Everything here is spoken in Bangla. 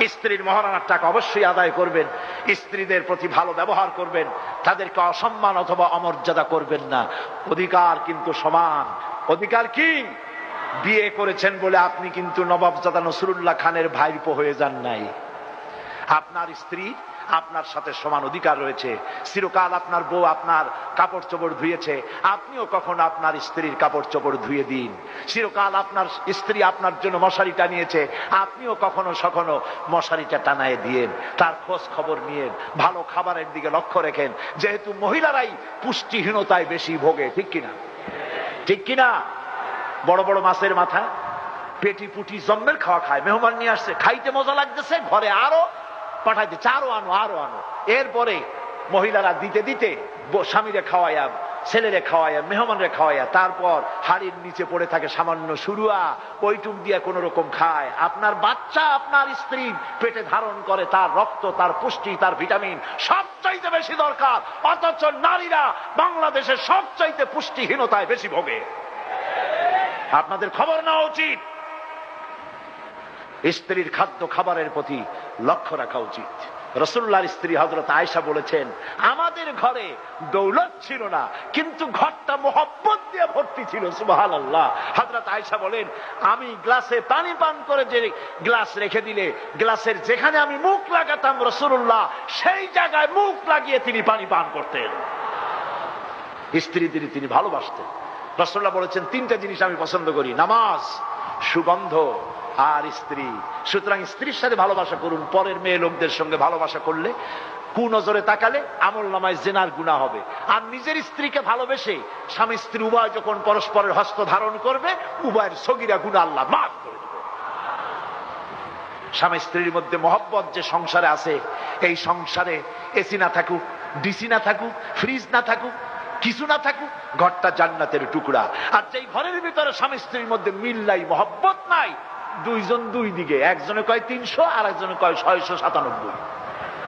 স্ত্রীর মহারানার টাকা অবশ্যই আদায় করবেন, স্ত্রীদের প্রতি ভালো ব্যবহার করবেন, তাদেরকে অসম্মান অথবা অমর্যাদা করবেন না। অধিকার কিন্তু সমান। অধিকার কি? বিয়ে করেছেন বলে আপনি কিন্তু নবাবজাদা নসরুল্লাহ খানের ভাইপো হয়ে যান নাই। আপনার স্ত্রী আপনার সাথে সমান অধিকার রয়েছে। চিরকাল আপনার বউ আপনার কাপড় চোপড় ধুয়েছে, আপনিও কখনো আপনার স্ত্রীর কাপড় চোপড় ধুয়ে দিন। চিরকাল আপনার স্ত্রী আপনার জন্য মশারি টানিয়েছে, আপনিও কখনো সখনো মশারিটা টানায় দিয়েন। তার খোঁজ খবর নিয়েন, ভালো খাবারের দিকে লক্ষ্য রেখেন। যেহেতু মহিলারাই পুষ্টিহীনতায় বেশি ভোগে, ঠিক কিনা? ঠিক কিনা? বড় বড় মাছের মাথা, পেটি পুটি জম্মের খাওয়া খায়। মেহমান নিয়ে আসছে, খাইতে মজা লাগতেছে, ঘরে আরো পাঠাইতেছে, আরো আনো আরো আনো। এরপরে মহিলারা দিতে দিতে স্বামীরে খাওয়াইয়া, ছেলেরে খাওয়াইয়া, মেহমানরে খাওয়াইয়া, তারপর হাড়ির নিচে পড়ে থাকে সামান্য সুরুয়া, ওইটুক দিয়ে কোন রকম খায়। আপনার বাচ্চা আপনার স্ত্রী পেটে ধারণ করে, তার রক্ত, তার পুষ্টি, তার ভিটামিন সবচাইতে বেশি দরকার। অথচ নারীরা বাংলাদেশের সবচাইতে পুষ্টিহীনতায় বেশি ভোগে। আপনাদের খবর নেওয়া উচিত, স্ত্রীর খাদ্য খাবারের প্রতি লক্ষ্য রাখা উচিত। রাসূলুল্লাহর স্ত্রী হযরত আয়েশা বলেছেন, আমাদের ঘরে দৌলত ছিল না, কিন্তু ঘরটা মোহব্বত দিয়ে ভর্তি ছিল। সুবহানাল্লাহ। হযরত আয়েশা বলেন, আমি গ্লাসে পানি পান করে যে গ্লাস রেখে দিলে, গ্লাসের যেখানে আমি মুখ লাগাতাম রাসূলুল্লাহ সেই জায়গায় মুখ লাগিয়ে তিনি পানি পান করতেন। স্ত্রীদের তিনি ভালোবাসতেন। রাসূলুল্লাহ বলেছেন, তিনটা জিনিস আমি পছন্দ করি, নামাজ, সুগন্ধ আর স্ত্রী। সুতরাং স্ত্রীর সাথে ভালোবাসা করুন। পরের মেয়ে লোকদের সঙ্গে ভালোবাসা করলে, কুনজরে তাকালে আমলনামায় জিনার গুনাহ হবে। আর নিজের স্ত্রীকে ভালোবেসে স্বামী স্ত্রী উভয় যখন পরস্পরের হস্ত ধারণ করবে, উভয়ের সগীরা গুনাহ আল্লাহ মাফ করে দেবে। স্বামী স্ত্রীর মধ্যে মহব্বত যে সংসারে আছে, এই সংসারে এসি না থাকুক, ডিসি না থাকুক, ফ্রিজ না থাকুক, কিছু না থাকুক, ঘরটা জান্নাতের টুকরা। আর যেই ঘরের ভিতরে স্বামী স্ত্রীর মধ্যে মিল নাই, মহব্বত নাই, দুইজন দুই দিকে, একজনে কয় 300 আর একজনে কয় 697।